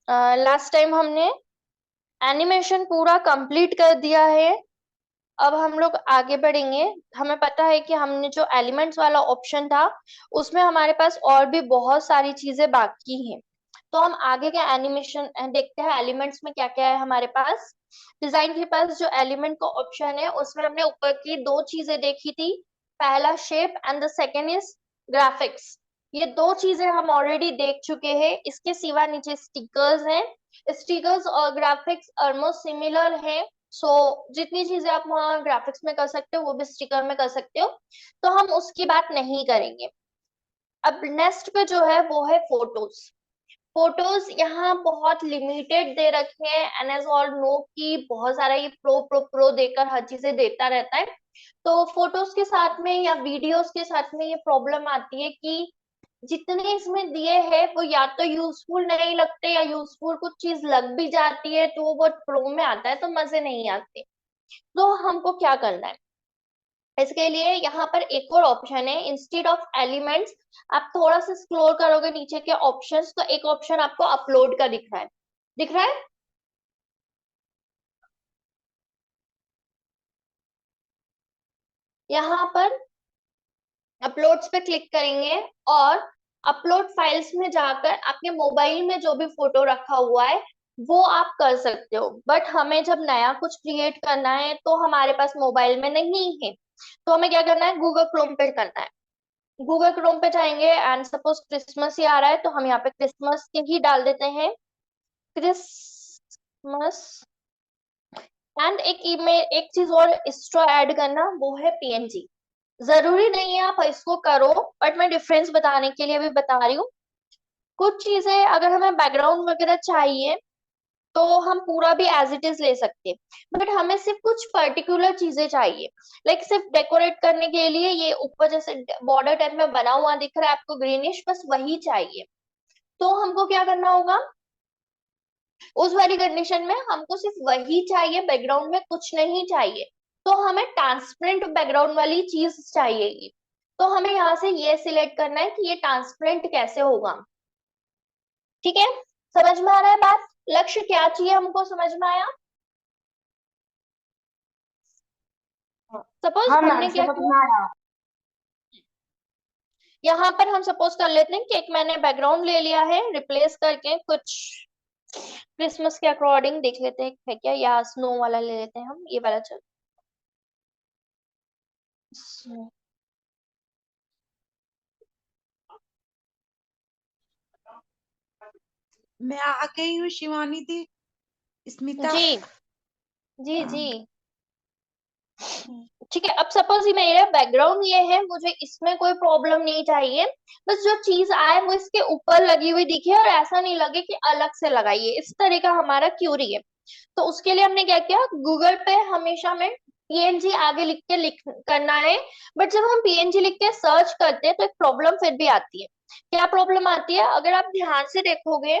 Last time हमने animation पूरा complete कर दिया है। अब हम लोग आगे बढ़ेंगे। हमें पता है कि हमने जो एलिमेंट्स वाला ऑप्शन था उसमें हमारे पास और भी बहुत सारी चीजें बाकी हैं। तो हम आगे के एनिमेशन देखते हैं, एलिमेंट्स में क्या क्या है हमारे पास। डिजाइन के पास जो एलिमेंट का ऑप्शन है उसमें हमने ऊपर की दो चीजें देखी थी। पहला shape and the second is graphics. ये दो चीजें हम ऑलरेडी देख चुके हैं। इसके सिवा नीचे स्टिकर्स हैं। स्टिकर्स और ग्राफिक्स ऑलमोस्ट सिमिलर है। सो जितनी चीजें आप वहाँ ग्राफिक्स में कर सकते हो वो भी स्टिकर में कर सकते हो। तो हम उसकी बात नहीं करेंगे। अब नेक्स्ट पे जो है वो है फोटोज। फोटोज यहाँ बहुत लिमिटेड दे रखे हैं एंड एज ऑल नो कि बहुत सारा ये प्रो प्रो प्रो देकर हर चीजें देता रहता है। तो फोटोज के साथ में या वीडियोस के साथ में ये प्रॉब्लम आती है कि जितने इसमें दिए हैं वो या तो यूजफुल नहीं लगते या यूजफुल कुछ चीज लग भी जाती है तो वो बहुत प्रो में आता है तो मजे नहीं आते। तो हमको क्या करना है इसके लिए, यहाँ पर एक और ऑप्शन है इंस्टेड ऑफ एलिमेंट्स। आप थोड़ा सा स्क्रॉल करोगे नीचे के ऑप्शंस तो एक ऑप्शन आपको अपलोड का दिख रहा है। दिख रहा है? यहाँ पर अपलोड्स पे क्लिक करेंगे और अपलोड फाइल्स में जाकर आपके मोबाइल में जो भी फोटो रखा हुआ है वो आप कर सकते हो। बट हमें जब नया कुछ क्रिएट करना है तो हमारे पास मोबाइल में नहीं है। तो हमें क्या करना है, गूगल क्रोम पे करना है। गूगल क्रोम पे जाएंगे एंड सपोज क्रिसमस ही आ रहा है तो हम यहाँ पे क्रिसमस के ही डाल देते हैं। क्रिसमस। एंड एक ईमेल, एक चीज और एक्स्ट्रा ऐड करना वो है पीएनजी। जरूरी नहीं है आप इसको करो बट मैं डिफरेंस बताने के लिए अभी बता रही हूँ। कुछ चीजें अगर हमें बैकग्राउंड वगैरह चाहिए तो हम पूरा भी एज इट इज ले सकते हैं। बट हमें सिर्फ कुछ पर्टिकुलर चीजें चाहिए। लाइक सिर्फ डेकोरेट करने के लिए ये ऊपर जैसे बॉर्डर टाइप में बना हुआ दिख रहा है आपको ग्रीनिश, बस वही चाहिए। तो हमको क्या करना होगा, उस वाली कंडीशन में हमको सिर्फ वही चाहिए, बैकग्राउंड में कुछ नहीं चाहिए। तो हमें ट्रांसपेरेंट बैकग्राउंड वाली चीज चाहिएगी। तो हमें यहाँ से ये सिलेक्ट करना है कि ये ट्रांसपेरेंट कैसे होगा। ठीक है, समझ में आ रहा है बात? लक्ष्य क्या चाहिए हमको, समझ में आया? सपोज हाँ मैम, हमने क्या समझ किया, में आया। यहाँ पर हम सपोज कर लेते हैं कि एक मैंने बैकग्राउंड ले लिया है रिप्लेस करके कुछ क्रिसमस के अकॉर्डिंग देख लेते हैं है क्या, या स्नो वाला ले लेते हैं हम, ये वाला चल। Snow। मैं आ गई हूँ शिवानी दी। स्मिता। जी जी हाँ। जी। ठीक है, अब सपोज ये मेरा बैकग्राउंड ये है, मुझे इसमें कोई प्रॉब्लम नहीं चाहिए। बस जो चीज आए वो इसके ऊपर लगी हुई दिखे और ऐसा नहीं लगे कि अलग से लगाइए, इस तरह का हमारा क्यूरी है। तो उसके लिए हमने क्या किया, गूगल पे हमेशा में पीएनजी आगे लिख के लिख करना है। बट जब हम पीएनजी लिख के सर्च करते हैं तो एक प्रॉब्लम फिर भी आती है। क्या प्रॉब्लम आती है, अगर आप ध्यान से देखोगे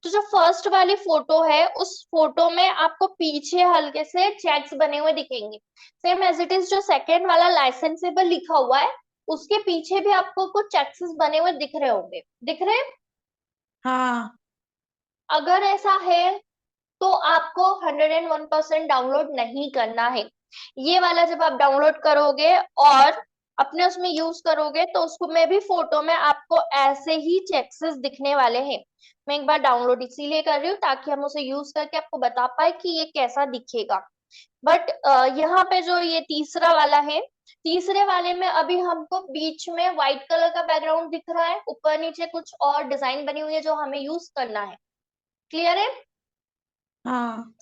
तो जो फर्स्ट वाली फोटो है उस फोटो में आपको पीछे हल्के से चेक्स बने हुए दिखेंगे। सेम एज इट इज जो सेकेंड वाला लाइसेंसेबल लिखा हुआ है उसके पीछे भी आपको कुछ चेक्स बने हुए दिख रहे होंगे। दिख रहे हैं? हाँ। अगर ऐसा है तो आपको 101% डाउनलोड नहीं करना है। ये वाला जब आप डाउनलोड करोगे और अपने उसमें यूज करोगे तो उसको में भी फोटो में आपको ऐसे ही चेक्सेस दिखने वाले हैं। मैं एक बार डाउनलोड इसीलिए कर रही हूँ ताकि हम उसे यूज करके आपको बता पाए कि ये कैसा दिखेगा। बट यहाँ पे जो ये तीसरा वाला है, तीसरे वाले में अभी हमको बीच में व्हाइट कलर का बैकग्राउंड दिख रहा है, ऊपर नीचे कुछ और डिजाइन बनी हुई है जो हमें यूज करना है। क्लियर है? हाँ।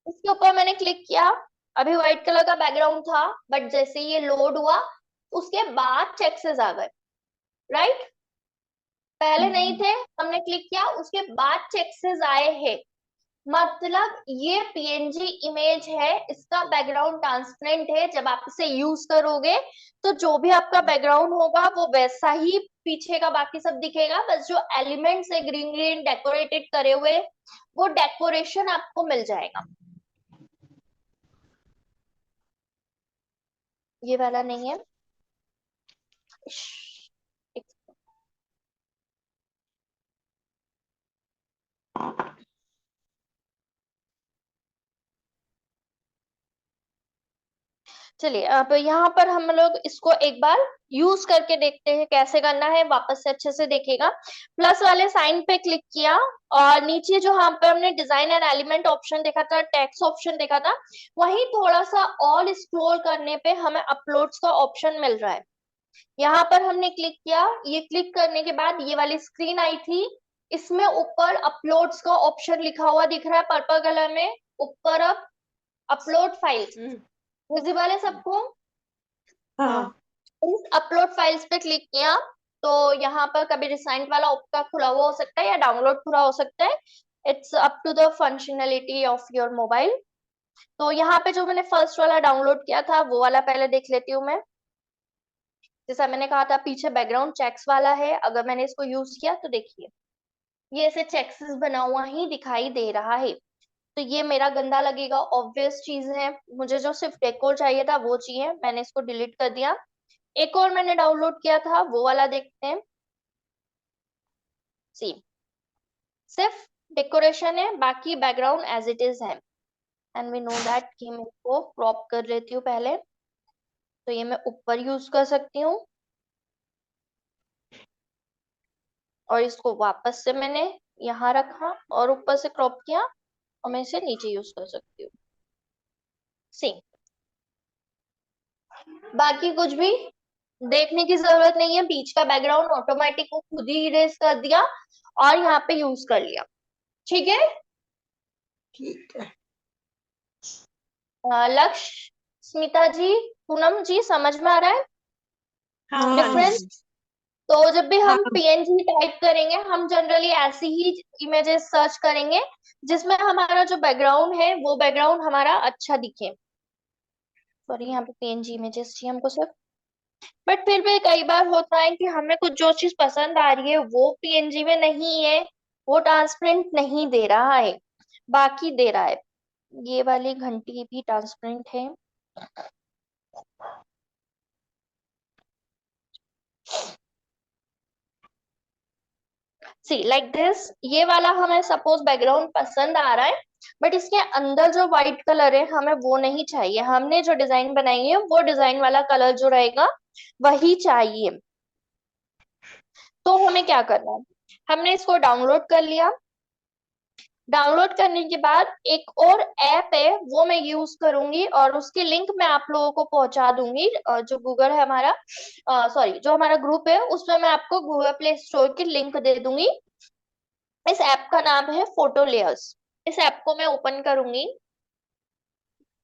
इसके ऊपर मैंने क्लिक किया, अभी व्हाइट कलर का बैकग्राउंड था बट जैसे ये लोड हुआ उसके बाद चेक्सेस आ गए। राइट? पहले नहीं हम्म। थे, हमने क्लिक किया उसके बाद चेक्सेस आए हैं। मतलब ये पीएनजी इमेज है, इसका बैकग्राउंड ट्रांसपेरेंट है। जब आप इसे यूज करोगे तो जो भी आपका बैकग्राउंड होगा वो वैसा ही पीछे का बाकी सब दिखेगा, बस जो एलिमेंट्स है ग्रीन ग्रीन डेकोरेटेड करे हुए वो डेकोरेशन आपको मिल जाएगा। ये वाला नहीं है। चलिए अब यहाँ पर हम लोग इसको एक बार यूज करके देखते हैं कैसे करना है, वापस से अच्छे से देखिएगा। प्लस वाले साइन पे क्लिक किया और नीचे जो यहाँ पे हमने डिजाइन एंड एलिमेंट ऑप्शन देखा था, टेक्स्ट ऑप्शन देखा था, वहीं थोड़ा सा ऑल स्क्रॉल करने पे हमें अपलोड्स का ऑप्शन मिल रहा है। यहाँ पर हमने क्लिक किया, ये क्लिक करने के बाद ये वाली स्क्रीन आई थी, इसमें ऊपर अपलोड्स का ऑप्शन लिखा हुआ दिख रहा है पर्पल कलर में, ऊपर अब अपलोड फाइल्स विजिबल है सबको? हाँ इस अपलोड फाइल्स पे क्लिक किया तो यहाँ पर कभी रिसेंट वाला आपका खुला हुआ हो सकता है या डाउनलोड खुला हो सकता है, it's up to the functionality of your mobile. तो यहाँ पे जो मैंने फर्स्ट वाला डाउनलोड किया था वो वाला पहले देख लेती हूँ मैं। जैसा मैंने कहा था पीछे बैकग्राउंड चेक्स वाला है, अगर मैंने इसको यूज किया तो देखिए ये ऐसे चेक्स बना हुआ ही दिखाई दे रहा है, तो ये मेरा गंदा लगेगा, ऑब्वियस चीज है। मुझे जो सिर्फ डेकोर चाहिए था वो चाहिए, मैंने इसको डिलीट कर दिया। एक और मैंने डाउनलोड किया था वो वाला देखते हैं। सी सिर्फ डेकोरेशन है, बाकी बैकग्राउंड एज इट इज है, एंड वी नो दैट कि मैं इसको क्रॉप कर लेती हूँ पहले, तो ये मैं ऊपर यूज कर सकती हूँ और इसको वापस से मैंने यहाँ रखा और ऊपर से क्रॉप किया और मैं इसे नीचे यूज कर सकती हूँ। सी बाकी कुछ भी देखने की जरूरत नहीं है, बीच का बैकग्राउंड ऑटोमेटिक वो खुद ही इरेज कर दिया और यहाँ पे यूज कर लिया। ठीक है, ठीक है। लक्ष्य, स्मिता जी, पूनम जी, समझ में आ रहा है हाँ डिफरेंस? तो जब भी हाँ हम पीएनजी टाइप करेंगे हम जनरली ऐसी ही इमेजेस सर्च करेंगे जिसमें हमारा जो बैकग्राउंड है वो बैकग्राउंड हमारा अच्छा दिखे। सॉरी यहाँ पे पीएनजी इमेजेस चाहिए हमको सिर्फ, बट फिर भी कई बार होता है कि हमें कुछ जो चीज पसंद आ रही है वो पीएनजी में नहीं है, वो ट्रांसपेरेंट नहीं दे रहा है, बाकी दे रहा है। ये वाली घंटी भी ट्रांसपेरेंट है। सी लाइक दिस, ये वाला हमें सपोज बैकग्राउंड पसंद आ रहा है बट इसके अंदर जो व्हाइट कलर है हमें वो नहीं चाहिए, हमने जो डिजाइन बनाई है वो डिजाइन वाला कलर जो रहेगा वही चाहिए। तो हमें क्या करना है, हमने इसको डाउनलोड कर लिया। डाउनलोड करने के बाद एक और ऐप है वो मैं यूज करूंगी और उसकी लिंक मैं आप लोगों को पहुंचा दूंगी, जो गूगल है हमारा, सॉरी जो हमारा ग्रुप है उसमें मैं आपको गूगल प्ले स्टोर की लिंक दे दूंगी। इस ऐप का नाम है फोटो लेयर्स। इस ऐप को मैं ओपन करूंगी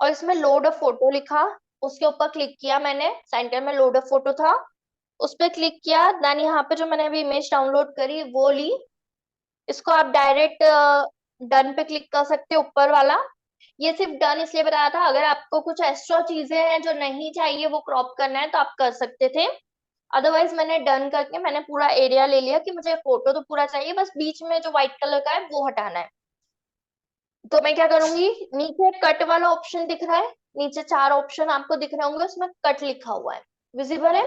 और इसमें लोड अ फोटो लिखा, उसके ऊपर क्लिक किया मैंने, सेंटर में लोड अ फोटो था, उस पर क्लिक किया, देन यहाँ पे जो मैंने अभी इमेज डाउनलोड करी वो ली। इसको आप डायरेक्ट डन पे क्लिक कर सकते हो, ऊपर वाला। ये सिर्फ डन इसलिए बताया था, अगर आपको कुछ एक्स्ट्रा चीजें हैं जो नहीं चाहिए वो क्रॉप करना है तो आप कर सकते थे, अदरवाइज मैंने डन करके मैंने पूरा एरिया ले लिया कि मुझे फोटो तो पूरा चाहिए, बस बीच में जो व्हाइट कलर का है वो हटाना है। तो मैं क्या करूंगी, नीचे कट वाला ऑप्शन दिख रहा है, नीचे 4 ऑप्शन आपको दिख रहे होंगे, उसमें कट लिखा हुआ है, विजिबल है?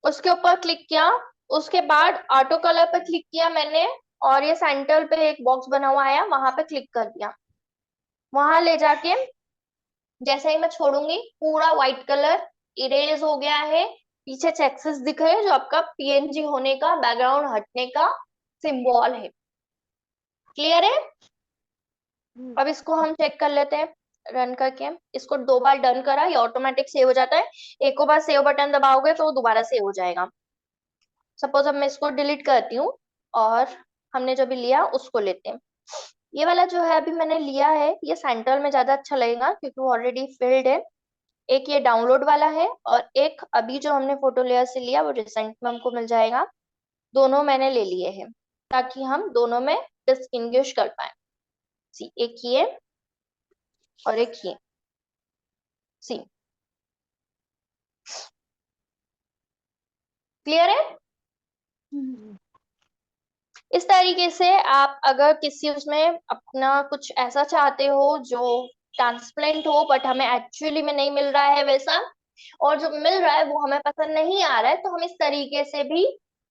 उसके ऊपर क्लिक किया, उसके बाद ऑटो कलर पे क्लिक किया मैंने और ये सेंटर पे एक बॉक्स बना हुआ आया, वहां पे क्लिक कर दिया। वहां ले जाके जैसे ही मैं छोड़ूंगी पूरा व्हाइट कलर इरेज हो गया है, पीछे चेक्सेस दिख रहे हैं जो आपका पीएनजी होने का, बैकग्राउंड हटने का सिंबल है। क्लियर है? अब इसको हम चेक कर लेते हैं रन करके, इसको 2 बार डन करा ये ऑटोमेटिक सेव हो जाता है, एक बार सेव बटन दबाओगे तो वो दोबारा सेव हो जाएगा। सपोज अब मैं इसको डिलीट करती हूँ और हमने जो भी लिया उसको लेते हैं। ये वाला जो है अभी मैंने लिया है ये सेंटर में ज्यादा अच्छा लगेगा क्योंकि वो ऑलरेडी फिल्ड है। एक ये डाउनलोड वाला है और एक अभी जो हमने फोटो लेयर से लिया वो रिसेंट में हमको मिल जाएगा। दोनों मैंने ले लिए हैं ताकि हम दोनों में डिस्टिंग्विश कर पाए। सी एक ये और एक ये, सी क्लियर है? इस तरीके से आप अगर किसी उसमें अपना कुछ ऐसा चाहते हो जो ट्रांसपेरेंट हो बट हमें एक्चुअली में नहीं मिल रहा है वैसा, और जो मिल रहा है वो हमें पसंद नहीं आ रहा है, तो हम इस तरीके से भी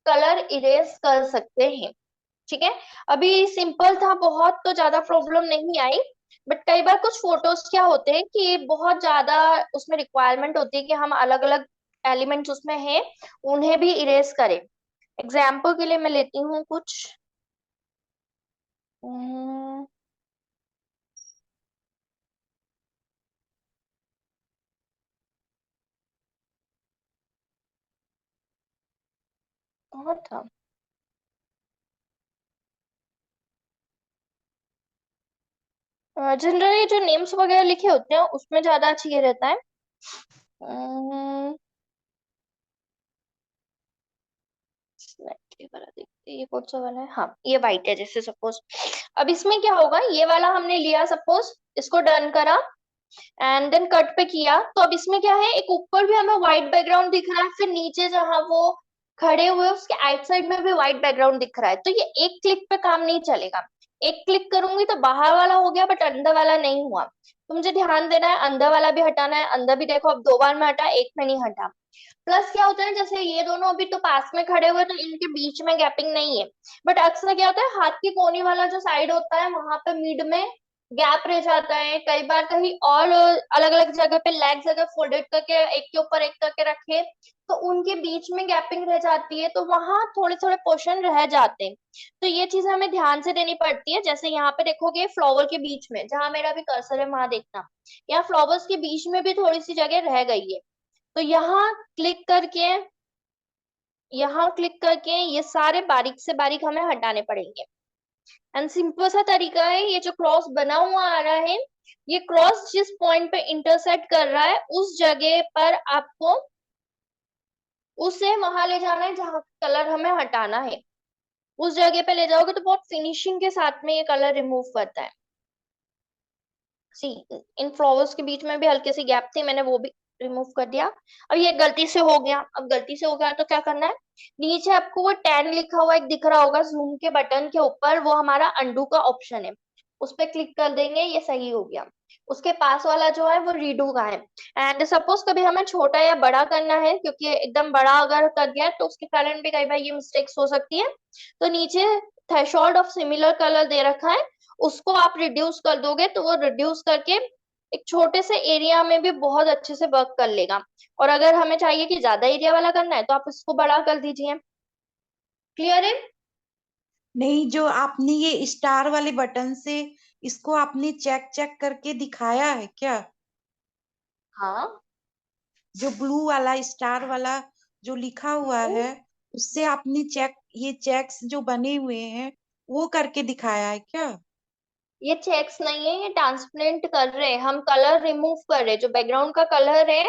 कलर इरेज कर सकते हैं। ठीक है, अभी सिंपल था बहुत, तो ज्यादा प्रॉब्लम नहीं आई। बट कई बार कुछ फोटोज क्या होते हैं कि बहुत ज्यादा उसमें रिक्वायरमेंट होती है कि हम अलग अलग एलिमेंट्स उसमें हैं उन्हें भी इरेज करें। एग्जाम्पल के लिए मैं लेती हूँ कुछ। हम्म, कौन था? जनरली जो नेम्स वगैरह लिखे होते हैं उसमें ज्यादा चाहिए रहता है। अम्म, ये वाला देखते हैं, ये कौन सा वाला है? हाँ ये वाइट है जैसे सपोज। अब इसमें क्या होगा, ये वाला हमने लिया सपोज, इसको डन करा एंड देन कट पे किया, तो अब इसमें क्या है, एक ऊपर भी हमें व्हाइट बैकग्राउंड दिख रहा है, फिर नीचे जहां वो खड़े हुए उसके आइट साइड में भी व्हाइट बैकग्राउंड दिख रहा है। तो ये एक क्लिक पे काम नहीं चलेगा। एक क्लिक करूंगी तो बाहर वाला हो गया बट अंदर वाला नहीं हुआ। तो मुझे ध्यान देना है, अंदर वाला भी हटाना है। अंदर भी देखो अब 2 बार में हटा, एक में नहीं हटा। प्लस क्या होता है, जैसे ये दोनों अभी तो पास में खड़े हुए तो इनके बीच में गैपिंग नहीं है। बट अक्सर क्या होता है, हाथ की कोनी वाला जो साइड होता है वहां पे मिड में गैप रह जाता है। कई बार कहीं और अलग अलग जगह पे लेग्स अगर फोल्डेड करके एक के ऊपर एक करके रखे तो उनके बीच में गैपिंग रह जाती है, तो वहां थोड़े थोड़े पोर्शन रह जाते हैं। तो ये चीज हमें ध्यान से देनी पड़ती है। जैसे यहाँ पे देखोगे फ्लावर के बीच में जहां मेरा भी कर्सर है वहां देखना, यहाँ फ्लावर्स के बीच में भी थोड़ी सी जगह रह गई है। तो यहाँ क्लिक करके ये सारे बारीक से बारीक हमें हटाने पड़ेंगे। एंड सिंपल सा तरीका है, ये जो क्रॉस बना हुआ आ रहा है, ये क्रॉस जिस पॉइंट पे इंटरसेक्ट कर रहा है उस जगह पर आपको उसे वहां ले जाना है जहां कलर हमें हटाना है। उस जगह पे ले जाओगे तो बहुत फिनिशिंग के साथ में ये कलर रिमूव करता है। सी, इन फ्लावर्स के बीच में भी हल्के सी गैप थी, मैंने वो भी रिमूव कर दिया। अब ये गलती से हो गया, अब गलती से हो गया तो क्या करना है, नीचे आपको वो 10 लिखा हुआ एक दिख रहा होगा जूम के बटन के ऊपर, वो हमारा अंडू का ऑप्शन है। उस पर क्लिक कर देंगे, ये सही हो गया। उसके पास वाला जो है वो रीडू का है। एंड सपोज कभी हमें छोटा या बड़ा करना है, क्योंकि एकदम बड़ा अगर कर दिया तो उसके कारण भी कई बार ये मिस्टेक्स हो सकती है। तो नीचे थ्रेशोल्ड ऑफ सिमिलर कलर दे रखा है, उसको आप रिड्यूस कर दोगे तो वो रिड्यूस करके एक छोटे से एरिया में भी बहुत अच्छे से वर्क कर लेगा। और अगर हमें चाहिए कि ज्यादा एरिया वाला करना है तो आप इसको बड़ा कर दीजिए। क्लियर है? नहीं, जो आपने ये स्टार वाले बटन से इसको आपने चेक चेक करके दिखाया है क्या? हाँ। जो ब्लू वाला स्टार वाला जो लिखा हुआ हम्म, है, उससे आपने चेक, ये चेक्स जो बने हुए हैं वो करके दिखाया है क्या? ये चेक्स नहीं है, ये ट्रांसपेरेंट कर रहे हैं हम, कलर रिमूव कर रहे हैं। जो बैकग्राउंड का कलर है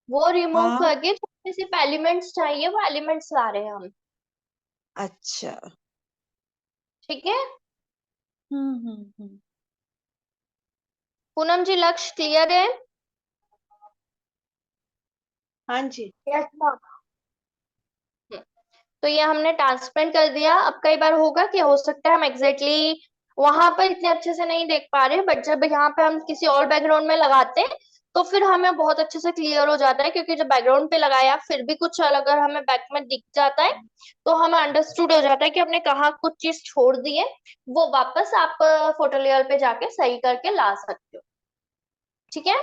वो रिमूव हाँ। करके छोटे सिर्फ एलिमेंट्स चाहिए वो एलिमेंट्स ला रहे हैं हम। अच्छा। ठीक है। हम्म। पूनम जी लक्ष्य क्लियर है? हाँ जी। Yes ma'am. तो ये हमने ट्रांसपेरेंट कर दिया। अब कई बार होगा कि हो सकता है हम एग्जैक्टली exactly वहां पर इतने अच्छे से नहीं देख पा रहे, बट जब यहाँ पे हम किसी और बैकग्राउंड में लगाते हैं तो फिर हमें बहुत अच्छे से क्लियर हो जाता है। क्योंकि जब बैकग्राउंड पे लगाया फिर भी कुछ अलग अगर हमें बैक में दिख जाता है तो हमें अंडरस्टूड हो जाता है कि हमने कहाँ कुछ चीज छोड़ दी है। वो वापस आप फोटो लेयर पे जाके सही करके ला सकते हो। ठीक है।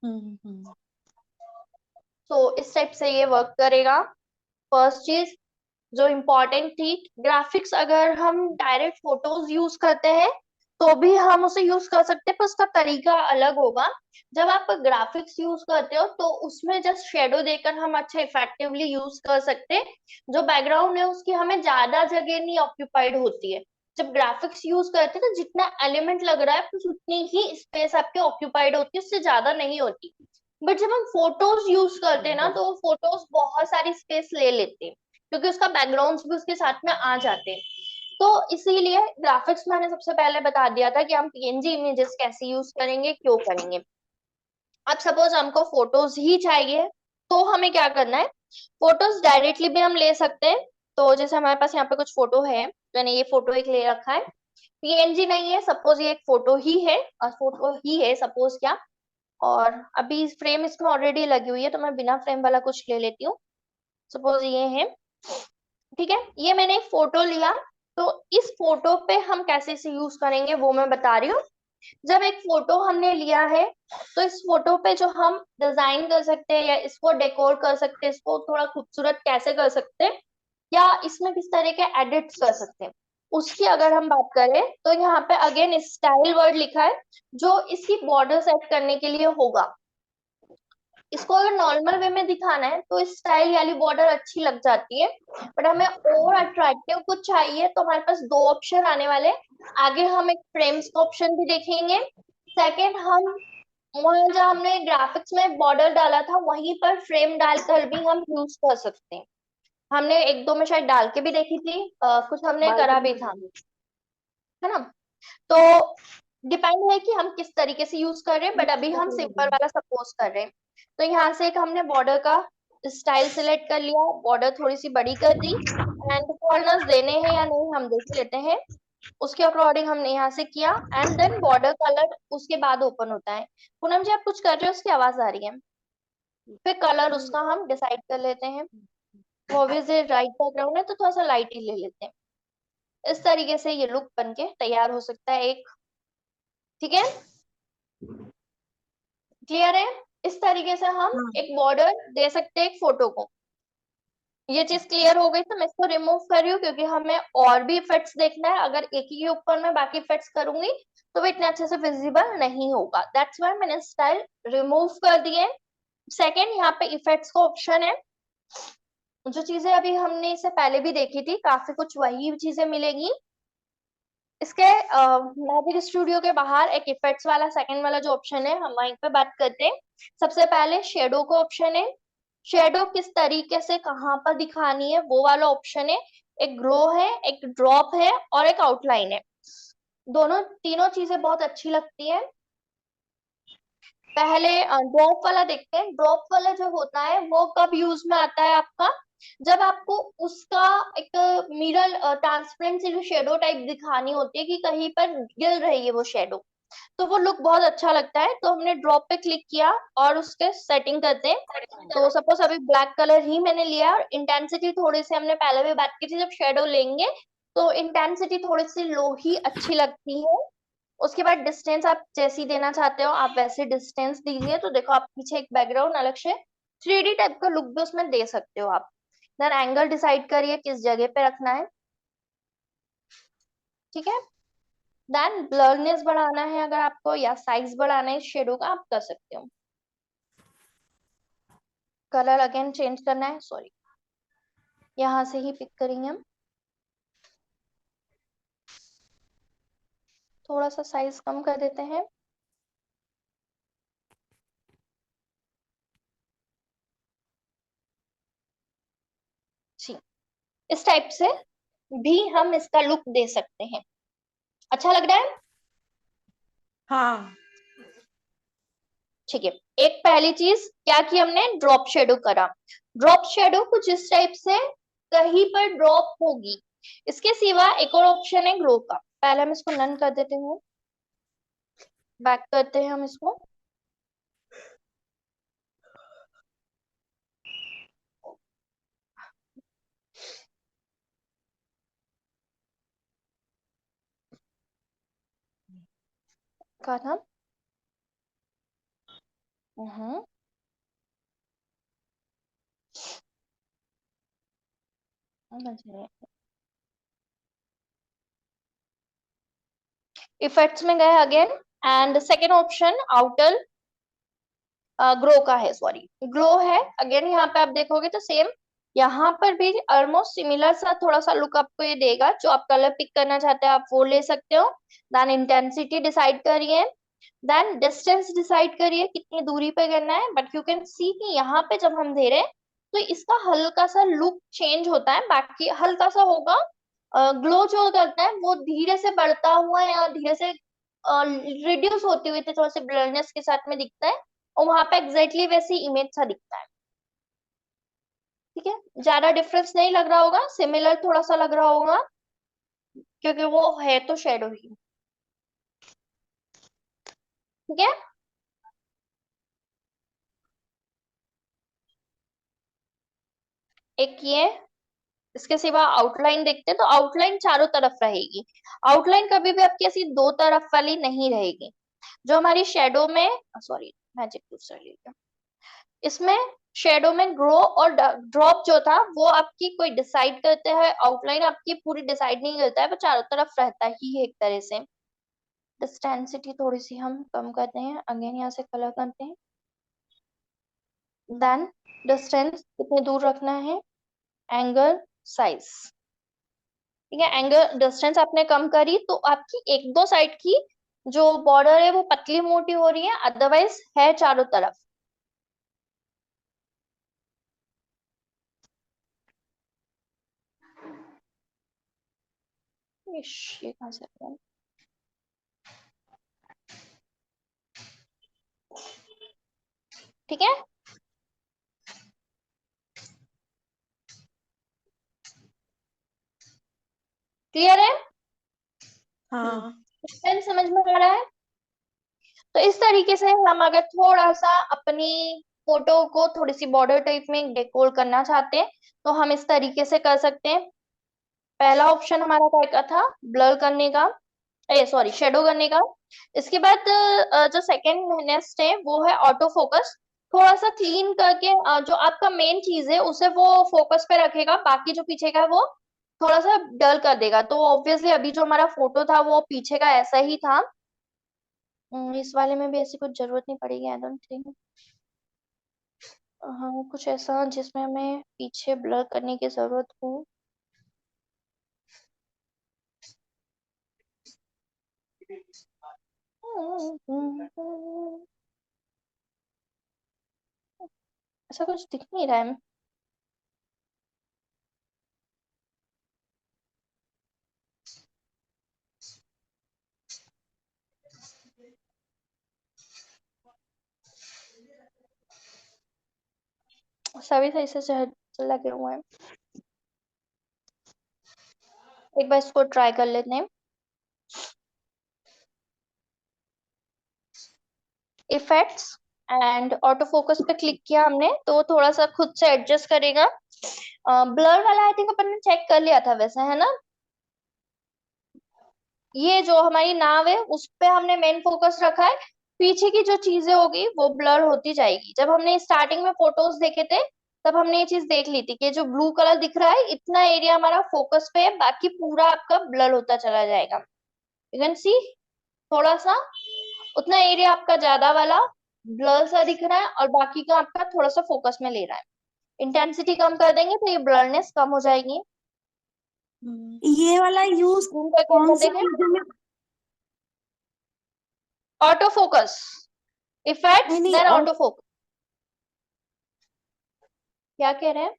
हम्म। तो इस टाइप से ये वर्क करेगा। फर्स्ट चीज जो इम्पोर्टेंट थी, ग्राफिक्स अगर हम डायरेक्ट फोटोज यूज करते हैं तो भी हम उसे यूज कर सकते हैं, पर उसका तरीका अलग होगा। जब आप ग्राफिक्स यूज करते हो तो उसमें जस्ट शेडो देकर हम अच्छा इफेक्टिवली यूज कर सकते हैं। जो बैकग्राउंड है उसकी हमें ज्यादा जगह नहीं ऑक्यूपाइड होती है। जब ग्राफिक्स यूज करते हैं तो जितना एलिमेंट लग रहा है बस उतनी ही स्पेस आपके ऑक्यूपाइड होती है, उससे ज्यादा नहीं होती। बट जब हम फोटोज यूज करते हैं ना तो वो फोटोज बहुत सारी स्पेस ले लेते हैं, क्योंकि उसका बैकग्राउंड भी उसके साथ में आ जाते हैं। तो इसीलिए ग्राफिक्स मैंने सबसे पहले बता दिया था कि हम पीएनजी इमेजेस कैसे यूज करेंगे, क्यों करेंगे। अब सपोज हमको फोटोज ही चाहिए तो हमें क्या करना है, फोटोज डायरेक्टली भी हम ले सकते हैं। तो जैसे हमारे पास यहाँ पे कुछ फोटो है, मैंने ये फोटो एक ले रखा है, पीएनजी नहीं है, सपोज ये एक फोटो ही है, और फोटो ही है सपोज क्या। और अभी फ्रेम इसमें ऑलरेडी लगी हुई है तो मैं बिना फ्रेम वाला कुछ ले लेती हूँ। सपोज ये है। ठीक है, ये मैंने एक फोटो लिया। तो इस फोटो पे हम कैसे इसे यूज करेंगे वो मैं बता रही हूँ। जब एक फोटो हमने लिया है तो इस फोटो पे जो हम डिजाइन कर सकते हैं या इसको डेकोर कर सकते हैं, इसको थोड़ा खूबसूरत कैसे कर सकते हैं, या इसमें किस तरह के एडिट्स कर सकते हैं, उसकी अगर हम बात करें तो यहाँ पे अगेन स्टाइल वर्ड लिखा है जो इसकी बॉर्डर सेट करने के लिए होगा। इसको अगर नॉर्मल वे में दिखाना है तो स्टाइल वाली बॉर्डर अच्छी लग जाती है, बट हमें और अट्रैक्टिव कुछ चाहिए तो हमारे पास दो ऑप्शन आने वाले। आगे हम एक फ्रेम्स का ऑप्शन भी देखेंगे। सेकेंड, हम वहां जहाँ हमने ग्राफिक्स में बॉर्डर डाला था वहीं पर फ्रेम डालकर भी हम यूज कर सकते हैं। हमने एक दो में शायद डाल के भी देखी थी, कुछ हमने करा भी था, है ना। तो डिपेंड है कि हम किस तरीके से यूज कर रहे हैं, बट अभी हम सिंपल वाला सपोज कर रहे हैं। तो यहाँ से एक हमने बॉर्डर का स्टाइल सिलेक्ट कर लिया, बॉर्डर थोड़ी सी बड़ी कर दी, एंड कॉर्नर्स देने हैं या नहीं हम देख लेते हैं, उसके अकॉर्डिंग हमने यहाँ से किया, एंड देन बॉर्डर कलर उसके बाद ओपन होता है। पूनम जी आप कुछ कर रहे हो, उसकी आवाज आ रही है। फिर कलर उसका हम डिसाइड कर लेते हैं, वो ऑब्वियसली राइट बैकग्राउंड है तो थोड़ा सा लाइट ही ले लेते हैं। इस तरीके से ये लुक बनके तैयार हो सकता है एक। ठीक है, क्लियर है। इस तरीके से हम हाँ एक बॉर्डर दे सकते हैं एक फोटो को। ये चीज क्लियर हो गई तो मैं इसको रिमूव कर रही हूँ क्योंकि हमें और भी इफेक्ट्स देखना है। अगर एक ही के ऊपर मैं बाकी इफेक्ट्स करूंगी तो वो इतने अच्छे से विजिबल नहीं होगा, दैट्स व्हाई मैंने स्टाइल रिमूव कर दिए। सेकेंड, यहाँ पे इफेक्ट्स का ऑप्शन है। जो चीजें अभी हमने इससे पहले भी देखी थी काफी कुछ वही चीजें मिलेगी। इसके मैजिक स्टूडियो के बाहर एक इफेक्ट्स वाला सेकंड वाला जो ऑप्शन है हम वहीं पे बात करते हैं। सबसे पहले शेडो का ऑप्शन है। शेडो किस तरीके से कहाँ पर दिखानी है वो वाला ऑप्शन है। एक ग्लो है, एक ड्रॉप है और एक आउटलाइन है। दोनों तीनों चीजें बहुत अच्छी लगती है। पहले ड्रॉप वाला देखते हैं। ड्रॉप वाला जो होता है वो कब यूज में आता है आपका, जब आपको उसका एक मिरर ट्रांसपेरेंट सी शेडो टाइप दिखानी होती है कि कहीं पर गिर रही है वो शेडो, तो वो लुक बहुत अच्छा लगता है। तो हमने ड्रॉप पे क्लिक किया और उसके सेटिंग करते हैं। तो सपोज अभी ब्लैक कलर ही मैंने लिया और इंटेंसिटी थोड़ी सी हमने पहले भी बात की थी, जब शेडो लेंगे तो इंटेंसिटी थोड़ी सी लो ही अच्छी लगती है। उसके बाद डिस्टेंस आप जैसी देना चाहते हो आप वैसे डिस्टेंस दीजिए। तो देखो आप पीछे एक बैकग्राउंड अलग से 3D टाइप का लुक भी उसमें दे सकते हो आप। देन एंगल डिसाइड करिए किस जगह पे रखना है। ठीक है, देन ब्लरनेस बढ़ाना है अगर आपको, या साइज बढ़ाना है शेडो का, आप कर सकते हो। कलर अगेन चेंज करना है, सॉरी यहाँ से ही पिक करेंगे हम। थोड़ा सा साइज कम कर देते हैं। जी, इस टाइप से भी हम इसका लुक दे सकते हैं। अच्छा लग रहा है। हाँ ठीक है, एक पहली चीज क्या की हमने, ड्रॉप शेडो करा। ड्रॉप शेडो कुछ इस टाइप से कहीं पर ड्रॉप होगी। इसके सिवा एक और ऑप्शन है ग्लो का। पहले हम इसको नन कर देते हैं, बैक करते हैं हम इसको। कहा था इफेक्ट्स में गए again, and second option outer glow का है, सॉरी ग्लो है। अगेन यहाँ पे आप देखोगे तो सेम यहाँ पर भी ऑलमोस्ट सिमिलर सा थोड़ा सा लुक आपको ये देगा। जो आप कलर पिक करना चाहते हैं आप वो ले सकते हो। देन इंटेंसिटी डिसाइड करिए, देन डिस्टेंस डिसाइड करिए कितनी दूरी पे करना है। बट यू कैन सी कि यहाँ पे जब हम दे रहे हैं तो इसका हल्का सा लुक चेंज होता है, बाकी हल्का सा होगा। ग्लो जो करता है वो धीरे से बढ़ता हुआ या धीरे से रिड्यूस होते हुए थोड़ा सा ब्लरनेस के साथ में दिखता है, और वहां पे एग्जैक्टली वैसी इमेज सा दिखता है। ठीक है, ज्यादा डिफरेंस नहीं लग रहा होगा, सिमिलर थोड़ा सा लग रहा होगा क्योंकि वो है तो शेडो ही। ठीक है, एक ये इसके सिवा आउटलाइन देखते हैं तो आउटलाइन चारों तरफ रहेगी। आउटलाइन कभी भी आपकी ऐसी दो तरफ वाली नहीं रहेगी। जो हमारी शेडो में, सॉरी मैजिक दूसरा ले लिया, इसमें शेडो में ग्रो और ड्रॉप जो था वो आपकी कोई डिसाइड करते हैं, आउटलाइन आपकी पूरी डिसाइड नहीं करता है, वो चारों तरफ रहता ही है एक तरह से। डिस्टेंसिटी थोड़ी सी हम कम करते हैं, अगेन यहाँ से कलर करते हैं। देन डिस्टेंस कितनी दूर रखना है, एंगल साइज, ठीक है। एंगल डिस्टेंस आपने कम करी तो आपकी एक दो साइड की जो बॉर्डर है वो पतली मोटी हो रही है, अदरवाइज है चारों तरफ। ये कहाँ से आ रहा है? ठीक है। क्लियर है? हाँ। डिस्टेंस समझ में आ रहा है? तो इस तरीके से हम अगर थोड़ा सा अपनी फोटो को थोड़ी सी बॉर्डर टाइप में डेकोर करना चाहते हैं तो हम इस तरीके से कर सकते हैं। पहला ऑप्शन हमारा क्या था, ब्लर करने का, ए सॉरी शेडो करने का। इसके बाद जो सेकंड नेक्स्ट है वो है ऑटो फोकस। थोड़ा सा क्लीन करके जो आपका मेन चीज है उसे वो फोकस पे रखेगा, बाकी जो पीछे का है वो थोड़ा सा डल कर देगा। तो ऑब्वियसली अभी जो हमारा फोटो था वो पीछे का ऐसा ही था। इस वाले में भी ऐसी कुछ जरूरत नहीं पड़ेगी, आई डोंट थिंक। हाँ कुछ ऐसा जिसमें हमें पीछे ब्लर करने की जरूरत हो। ऐसा कुछ दिख नहीं रहा है। सभी सही से लगे हुए हैं। एक बार इसको ट्राई कर लेते हैं। इफेक्ट्स एंड ऑटो फोकस पे क्लिक किया हमने तो वो थोड़ा सा खुद से एडजस्ट करेगा। ब्लर वाला आई थिंक अपन ने चेक कर लिया था वैसे, है ना। ये जो हमारी नाव है उस पे हमने मेन फोकस रखा है। पीछे की जो चीजें होगी वो ब्लर होती जाएगी। जब हमने स्टार्टिंग में फोटोज देखे थे तब हमने ये चीज देख ली थी कि जो ब्लू कलर दिख रहा है इतना एरिया हमारा फोकस पे है, बाकी पूरा आपका ब्लर होता चला जाएगा। यू कैन सी थोड़ा सा उतना एरिया आपका ज्यादा वाला ब्लर सा दिख रहा है और बाकी का आपका थोड़ा सा फोकस में ले रहा है। इंटेंसिटी कम कर देंगे तो ये ब्लरनेस कम हो जाएगी। ये वाला यूज जूम करके एक कौन बार सी देखें। चीजों में? ऑटो फोकस, नहीं इफेक्ट्स नहीं, देन और ऑटो फोकस। क्या कह रहे हैं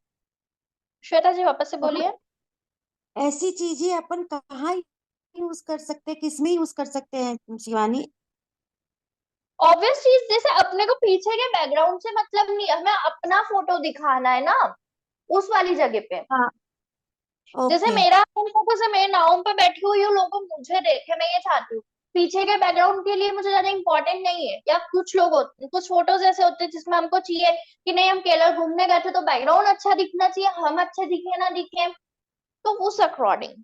श्वेता जी, वापस से बोलिए। ऐसी चीजें अपन कहाँ यूज कर सकते हैं, किसमें यूज कर सकते हैं शिवानी? ऑब्वियस चीज, जैसे अपने को पीछे के बैकग्राउंड से मतलब नहीं है, हमें अपना फोटो दिखाना है ना उस वाली जगह पे। हाँ। जैसे ओके। मेरा फोकस है, मैं नाव पे बैठी हुई हूँ, लोग मुझे देखे, मैं ये चाहती हूँ। पीछे के बैकग्राउंड के लिए मुझे ज्यादा इंपॉर्टेंट नहीं है। या कुछ लोग होते, कुछ फोटोज ऐसे होते हैं जिसमें हमको चाहिए कि नहीं हम केरल घूमने गए थे तो बैकग्राउंड अच्छा दिखना चाहिए, हम अच्छे दिखे ना दिखे, तो उस अकॉर्डिंग।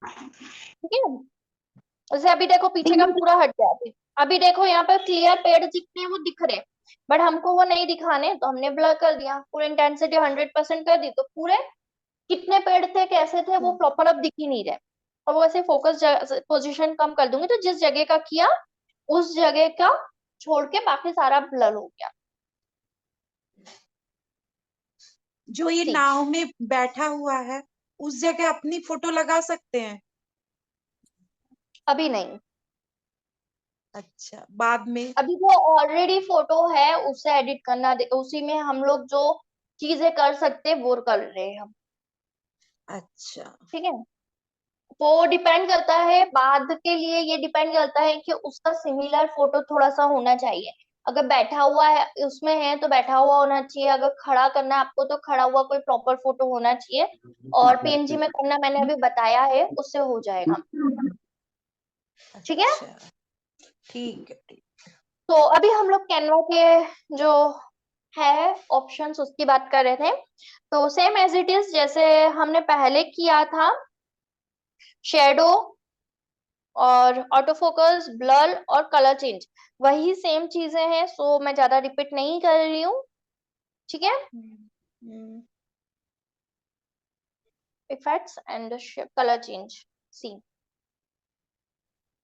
ठीक है। जैसे अभी देखो पीछे का पूरा हट गया, अभी देखो यहाँ पर क्लियर पेड़ जितने हैं वो दिख रहे, बट हमको वो नहीं दिखाने तो हमने ब्लर कर दिया, पूरी इंटेंसिटी 100% कर दी, तो पूरे कितने पेड़ थे कैसे थे वो प्रॉपर अब दिख ही नहीं रहे। और वो ऐसे फोकस पोजीशन कम कर दूंगी तो जिस जगह का किया उस जगह का छोड़ के बाकी सारा ब्लर हो गया। जो ये सी नाव में बैठा हुआ है उस जगह अपनी फोटो लगा सकते हैं? अभी नहीं, अच्छा, बाद में। अभी जो ऑलरेडी फोटो है उसे एडिट करना उसी में हम लोग जो चीजें कर सकते हैं वो कर रहे हैं हम। अच्छा। ठीक है। वो डिपेंड करता है बाद के लिए, ये डिपेंड करता है कि उसका सिमिलर फोटो थोड़ा सा होना चाहिए। अगर बैठा हुआ है उसमें है तो बैठा हुआ होना चाहिए, अगर खड़ा करना है आपको तो खड़ा हुआ कोई प्रॉपर फोटो होना चाहिए। और पीएनजी में करना मैंने अभी बताया है, उससे हो जाएगा। ठीक है। अच्छा, ठीक है, ठीक। तो अभी हम लोग कैनवा के जो है ऑप्शंस, उसकी बात कर रहे थे। तो सेम एज इट इज जैसे हमने पहले किया था, शेडो और ऑटो फोकस, ब्लर और कलर चेंज, वही सेम चीजें हैं, सो मैं ज्यादा रिपीट नहीं कर रही हूँ। ठीक है। Effects and colour change, see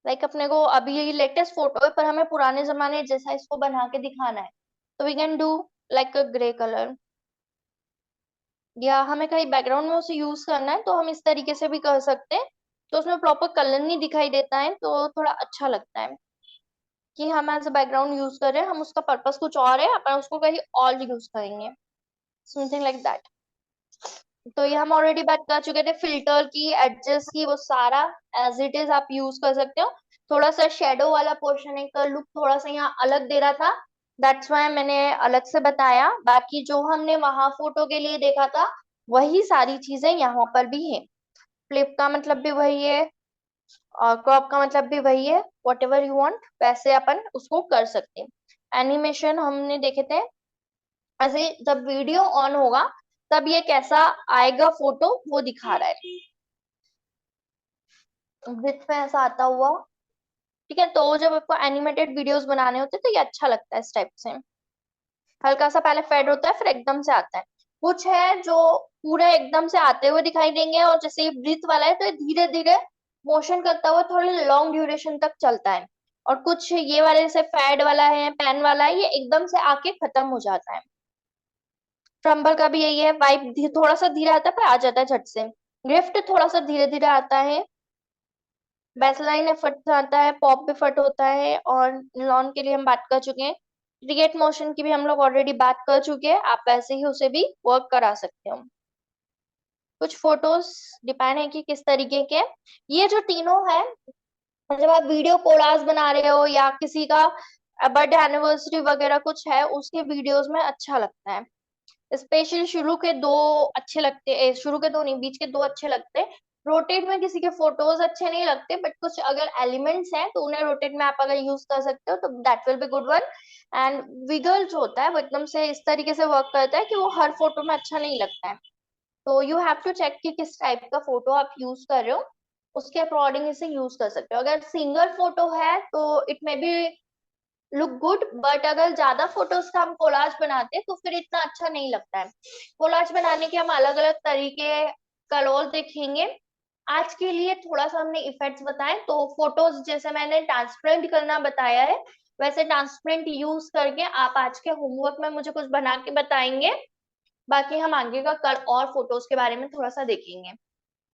like अपने को अभी ये लेटेस्ट फोटो है पर हमें पुराने जमाने जैसा इसको बना के दिखाना है, तो we can do like a grey colour, या हमें कहीं बैकग्राउंड में उसे यूज करना है तो हम इस तरीके से भी कर सकते हैं। तो उसमें प्रॉपर कलर नहीं दिखाई देता है तो थोड़ा अच्छा लगता है कि हम एज अ बैकग्राउंड यूज कर रहे हैं, हम उसका पर्पस कुछ और है, अपन उसको कहीं और यूज करेंगे, समथिंग लाइक दैट। तो ये हम ऑलरेडी बात कर चुके थे, फिल्टर की, एडजस्ट की, वो सारा एज इट इज आप यूज कर सकते हो। थोड़ा सा शेडो वाला पोर्शन एक लुक थोड़ा सा यहाँ अलग दे रहा था, दैट्स वाई मैंने अलग से बताया। बाकी जो हमने वहां फोटो के लिए देखा था वही सारी चीजें यहाँ पर भी है। फ्लिप का मतलब भी वही है और क्रॉप का मतलब भी वही है, वॉट एवर यू वॉन्ट वैसे अपन उसको कर सकते हैं। एनिमेशन हमने देखे थे, ऐसे जब वीडियो ऑन होगा तब ये कैसा आएगा फोटो वो दिखा रहा है, ब्रिथ में ऐसा आता हुआ। ठीक है, तो जब आपको एनिमेटेड वीडियोस बनाने होते हैं तो ये अच्छा लगता है इस टाइप से, हल्का सा पहले फेड होता है फिर एकदम से आता है। कुछ है जो पूरे एकदम से आते हुए दिखाई देंगे, और जैसे ये ब्रीथ वाला है तो ये धीरे धीरे मोशन करता हुआ थोड़ी लॉन्ग ड्यूरेशन तक चलता है। और कुछ ये वाले जैसे फैड वाला है, पैन वाला है, ये एकदम से आके खत्म हो जाता है। ट्रम्बल का भी यही है, वाइप थोड़ा सा धीरे आता है पर आ जाता है झट से। ड्रिफ्ट थोड़ा सा धीरे धीरे आता है। बेसलाइन एफर्ट आता है, पॉप एफर्ट होता है, और लॉन के लिए हम बात कर चुके हैं। क्रिएट मोशन की भी हम लोग ऑलरेडी बात कर चुके हैं, आप वैसे ही उसे भी वर्क करा सकते हो। कुछ फोटोज डिपेंड है कि किस तरीके के, ये जो तीनों है, जब आप वीडियो कोलाज बना रहे हो या किसी का बर्थडे एनिवर्सरी वगैरह कुछ है उसके वीडियोस में अच्छा लगता है। स्पेशली शुरू के दो अच्छे लगते हैं, शुरू के दो नहीं, बीच के दो अच्छे लगते हैं। रोटेट में किसी के फोटोज अच्छे नहीं लगते, बट कुछ अगर एलिमेंट्स हैं तो उन्हें रोटेट में आप अगर यूज कर सकते हो तो that will be good one. And wiggle जो होता है वो एकदम से इस तरीके से वर्क करता है कि वो हर फोटो में अच्छा नहीं लगता है। तो यू हैव टू चेक कि किस टाइप का फोटो आप यूज कर रहे हो, उसके अकॉर्डिंग इसे यूज कर सकते हो। अगर सिंगल फोटो है तो it may be look good, but अगर ज्यादा फोटोज का हम कोलाज बनाते हैं तो फिर इतना अच्छा नहीं लगता है। कोलाज बनाने के हम अलग अलग तरीके कलर देखेंगे। आज के लिए थोड़ा सा हमने इफेक्ट्स बताए, तो फोटोज जैसे मैंने ट्रांसपेरेंट करना बताया है वैसे ट्रांसपेरेंट यूज करके आप आज के होमवर्क में मुझे कुछ बना के बताएंगे। बाकी हम आगे का कल और फोटोज के बारे में थोड़ा सा देखेंगे।